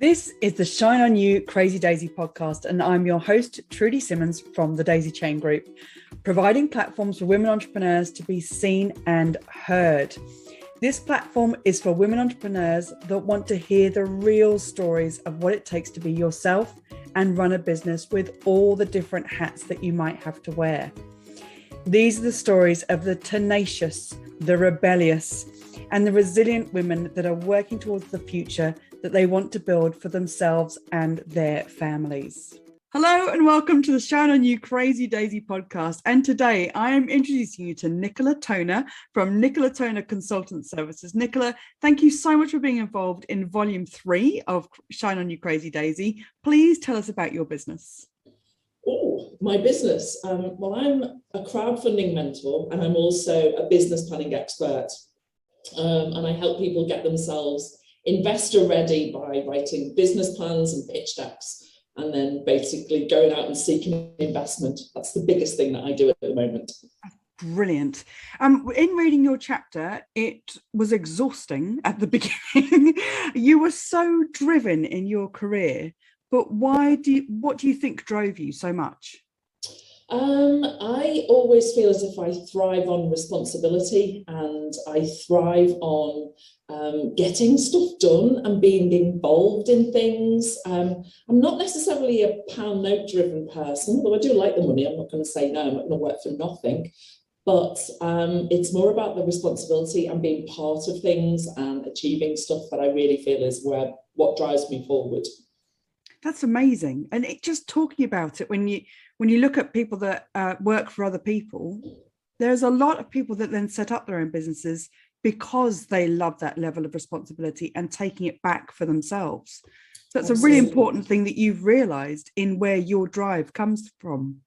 This is the Shine On You Crazy Daisy podcast, and I'm your host, Trudy Simmons from the Daisy Chain Group, providing platforms for women entrepreneurs to be seen and heard. This platform is for women entrepreneurs that want to hear the real stories of what it takes to be yourself and run a business with all the different hats that you might have to wear. These are the stories of the tenacious, the rebellious, and the resilient women that are working towards the future that they want to build for themselves and their families. Hello and welcome to the Shine On You Crazy Daisy podcast. And today I am introducing you to Nicola Toner from Nicola Toner Consultant Services. Nicola, thank you so much for being involved in volume 3 of Shine On You Crazy Daisy. Please tell us about your business. Oh, my business. Well, I'm a crowdfunding mentor and I'm also a business planning expert. And I help people get themselves investor ready by writing business plans and pitch decks, and then basically going out and seeking investment. That's the biggest thing that I do at the moment. Brilliant. In reading your chapter, it was exhausting at the beginning. You were so driven in your career, but what do you think drove you so much? I always feel as if I thrive on responsibility, and I thrive on getting stuff done and being involved in things. I'm not necessarily a pound note driven person, although I do like the money. I'm not going to say no, I'm not going to work for nothing. But it's more about the responsibility and being part of things and achieving stuff that I really feel is what drives me forward. That's amazing. And just talking about it, when you look at people that work for other people, there's a lot of people that then set up their own businesses because they love that level of responsibility and taking it back for themselves. So that's a really important thing that you've realized in where your drive comes from.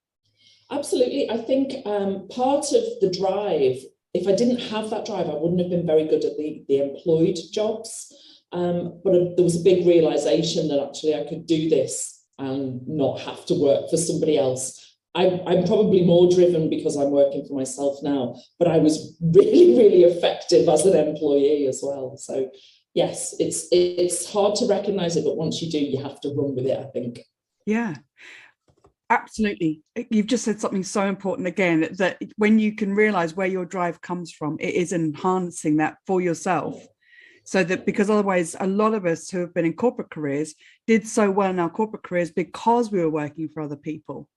Absolutely. I think part of the drive, if I didn't have that drive, I wouldn't have been very good at the employed jobs. But there was a big realization that actually I could do this and not have to work for somebody else. I'm probably more driven because I'm working for myself now, but I was really, really effective as an employee as well. So yes, it's hard to recognize it, but once you do, you have to run with it, I think. Yeah, absolutely. You've just said something so important again, that when you can realize where your drive comes from, it is enhancing that for yourself. So that, because otherwise a lot of us who have been in corporate careers did so well in our corporate careers because we were working for other people.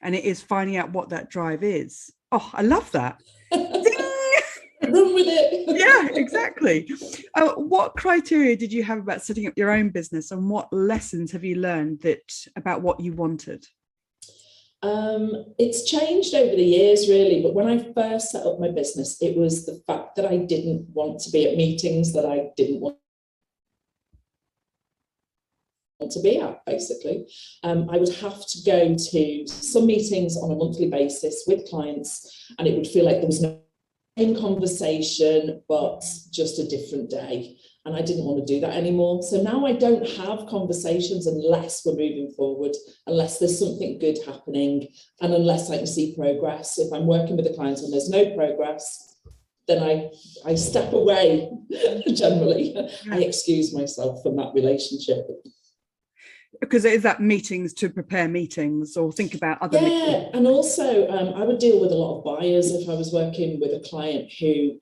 And it is finding out what that drive is. Oh, I love that. Run with it. Yeah, exactly. What criteria did you have about setting up your own business, and what lessons have you learned about what you wanted? It's changed over the years, really, but when I first set up my business, it was the fact that I didn't want to be at meetings that I didn't want to be at, basically. I would have to go to some meetings on a monthly basis with clients, and it would feel like there was no same conversation, but just a different day. And I didn't want to do that anymore. So now I don't have conversations unless we're moving forward, unless there's something good happening, and unless I can see progress. If I'm working with a client and there's no progress, then I step away, generally. I excuse myself from that relationship. Because it is that meetings to prepare meetings or think about other meetings. Yeah, and also I would deal with a lot of buyers if I was working with a client who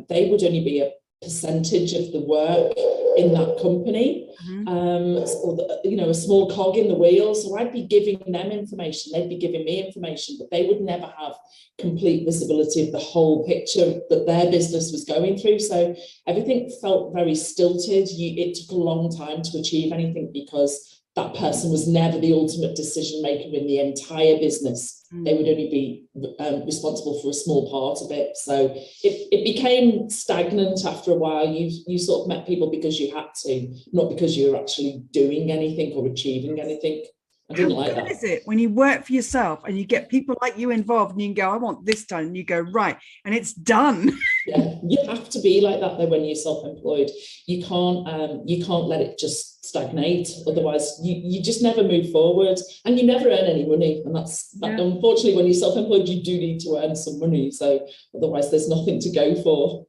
they would only be a percentage of the work in that company, or a small cog in the wheel. So I'd be giving them information, they'd be giving me information, but they would never have complete visibility of the whole picture that their business was going through. So everything felt very stilted. It took a long time to achieve anything because that person was never the ultimate decision maker in the entire business. They would only be responsible for a small part of it. So it became stagnant after a while. You sort of met people because you had to, not because you were actually doing anything or achieving anything. I didn't like that. How good is it when you work for yourself and you get people like you involved and you can go, I want this done, and you go, right, and it's done. Yeah, you have to be like that though when you're self-employed. You can't let it just stagnate, otherwise you just never move forward and you never earn any money. And unfortunately, when you're self-employed, you do need to earn some money, so otherwise there's nothing to go for.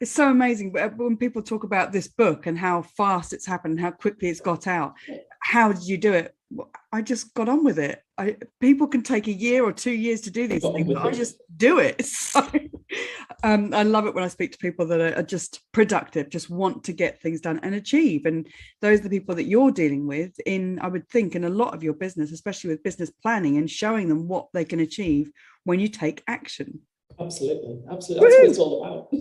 It's so amazing. When people talk about this book and how fast it's happened, how quickly it's got out, how did you do it? I just got on with it. People can take a year or 2 years to do these things, but I just do it. So I love it when I speak to people that are just productive, just want to get things done and achieve. And those are the people that you're dealing with I would think, in a lot of your business, especially with business planning and showing them what they can achieve when you take action. Absolutely. Absolutely. That's what it's all about.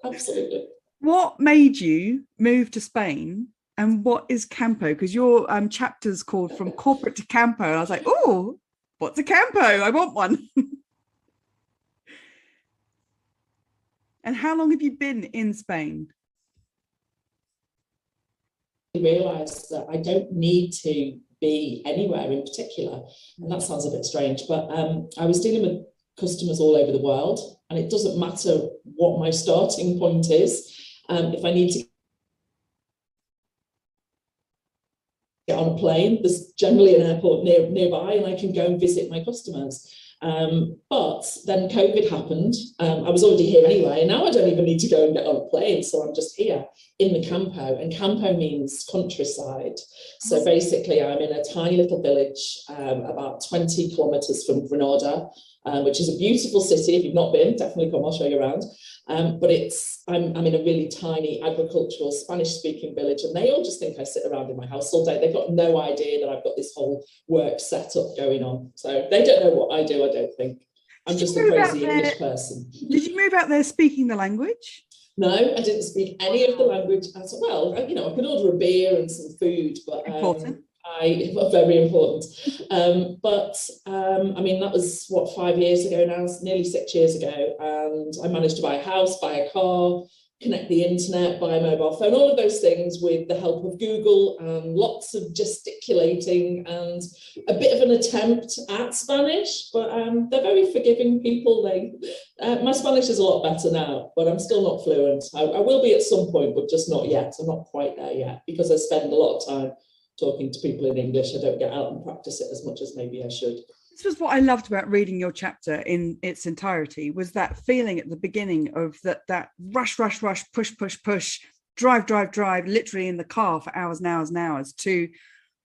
Absolutely. What made you move to Spain? And what is Campo? Because your chapter's called From Corporate to Campo. And I was like, oh, what's a Campo? I want one. And how long have you been in Spain? I realised that I don't need to be anywhere in particular. And that sounds a bit strange, but I was dealing with customers all over the world. And it doesn't matter what my starting point is. If I need to get on a plane, there's generally an airport nearby and I can go and visit my customers. But then COVID happened. I was already here anyway, and now I don't even need to go and get on a plane. So I'm just here in the Campo, and Campo means countryside. So basically I'm in a tiny little village about 20 kilometers from Granada, which is a beautiful city. If you've not been, definitely come, I'll show you around. But I'm in a really tiny agricultural Spanish-speaking village, and they all just think I sit around in my house all day. They've got no idea that I've got this whole work setup going on. So they don't know what I do, I don't think. I'm just a crazy English person. Did you move out there speaking the language? No, I didn't speak any of the language as well. I could order a beer and some food, but important. Very important. That was 5 years ago now, nearly 6 years ago. And I managed to buy a house, buy a car, connect the internet, buy a mobile phone, all of those things with the help of Google and lots of gesticulating and a bit of an attempt at Spanish, but they're very forgiving people. My Spanish is a lot better now, but I'm still not fluent. I will be at some point, but just not yet. I'm not quite there yet because I spend a lot of time talking to people in English. I don't get out and practice it as much as maybe I should. This was what I loved about reading your chapter in its entirety, was that feeling at the beginning of that rush, push, drive, literally in the car for hours and hours and hours, to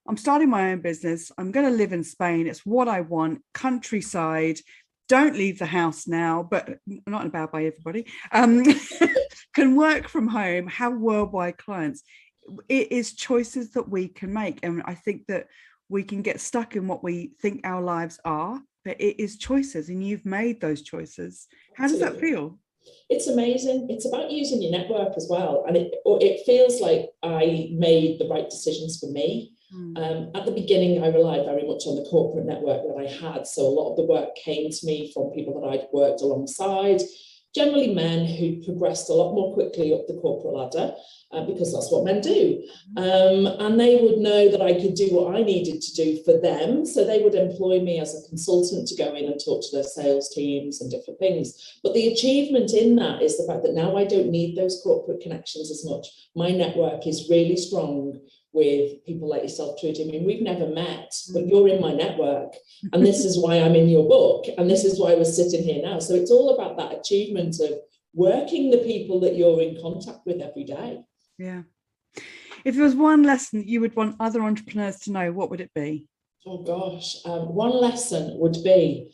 I'm starting my own business. I'm going to live in Spain. It's what I want. Countryside. Don't leave the house now, but not in a bad way, everybody. Can work from home, have worldwide clients. It is choices that we can make. And I think that we can get stuck in what we think our lives are, but it is choices, and you've made those choices. How does that feel? It's amazing. It's about using your network as well. And it feels like I made the right decisions for me. At the beginning, I relied very much on the corporate network that I had. So a lot of the work came to me from people that I'd worked alongside, generally men who progressed a lot more quickly up the corporate ladder, because that's what men do. And they would know that I could do what I needed to do for them. So they would employ me as a consultant to go in and talk to their sales teams and different things. But the achievement in that is the fact that now I don't need those corporate connections as much. My network is really strong with people like yourself, Trudy. I mean, we've never met, but you're in my network. And this is why I'm in your book. And this is why we're sitting here now. So it's all about that achievement of working the people that you're in contact with every day. Yeah. If there was one lesson you would want other entrepreneurs to know, what would it be? Oh gosh, one lesson would be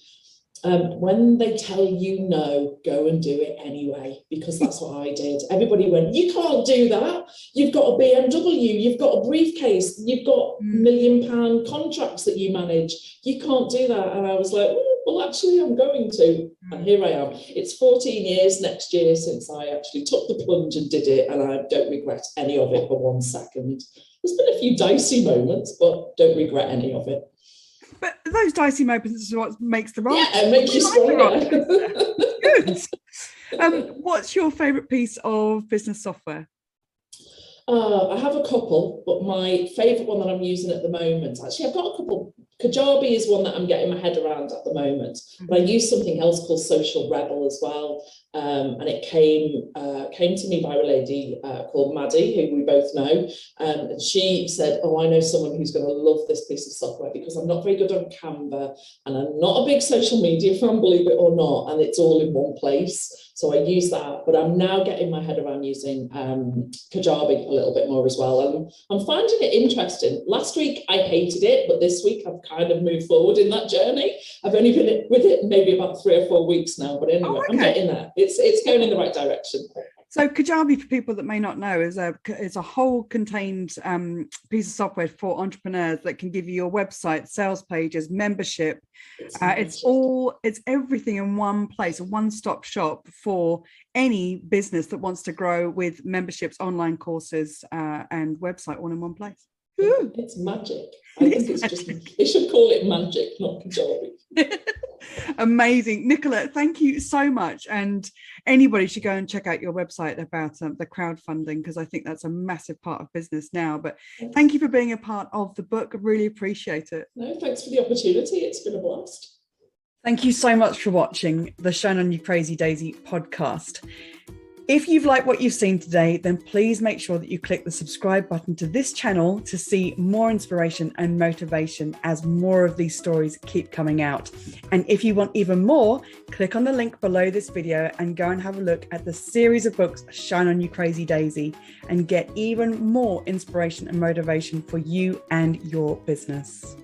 when they tell you no, go and do it anyway, because that's what I did. Everybody went, you can't do that. You've got a BMW, you've got a briefcase, you've got £1 million contracts that you manage. You can't do that. And I was like, well, actually, I'm going to. And here I am. It's 14 years next year since I actually took the plunge and did it. And I don't regret any of it for 1 second. There's been a few dicey moments, but don't regret any of it. But those dicey moments is what makes the role. Yeah, it makes you stronger. Good. What's your favourite piece of business software? I have a couple, but my favourite one that I'm using at the moment, actually, I've got a couple. Kajabi is one that I'm getting my head around at the moment. But I use something else called Social Rebel as well. And it came to me by a lady called Maddie, who we both know. And she said, oh, I know someone who's going to love this piece of software because I'm not very good on Canva and I'm not a big social media fan, believe it or not, and it's all in one place. So I use that, but I'm now getting my head around using Kajabi a little bit more as well. And I'm finding it interesting. Last week I hated it, but this week I've kind of moved forward in that journey. I've only been with it maybe about 3 or 4 weeks now, but anyway, I'm getting there. It's going in the right direction. So Kajabi, for people that may not know, is a whole contained piece of software for entrepreneurs that can give you your website, sales pages, membership. It's everything in one place, a one-stop shop for any business that wants to grow with memberships, online courses, and website all in one place. Ooh. It's magic. I think it's just, they should call it magic, not Kajabi. Amazing. Nicola, thank you so much. And anybody should go and check out your website about the crowdfunding, because I think that's a massive part of business now. But thank you for being a part of the book. I really appreciate it. No, thanks for the opportunity. It's been a blast. Thank you so much for watching the Shine On You Crazy Daisy podcast. If you've liked what you've seen today, then please make sure that you click the subscribe button to this channel to see more inspiration and motivation as more of these stories keep coming out. And if you want even more, click on the link below this video and go and have a look at the series of books, Shine On You Crazy Daisy, and get even more inspiration and motivation for you and your business.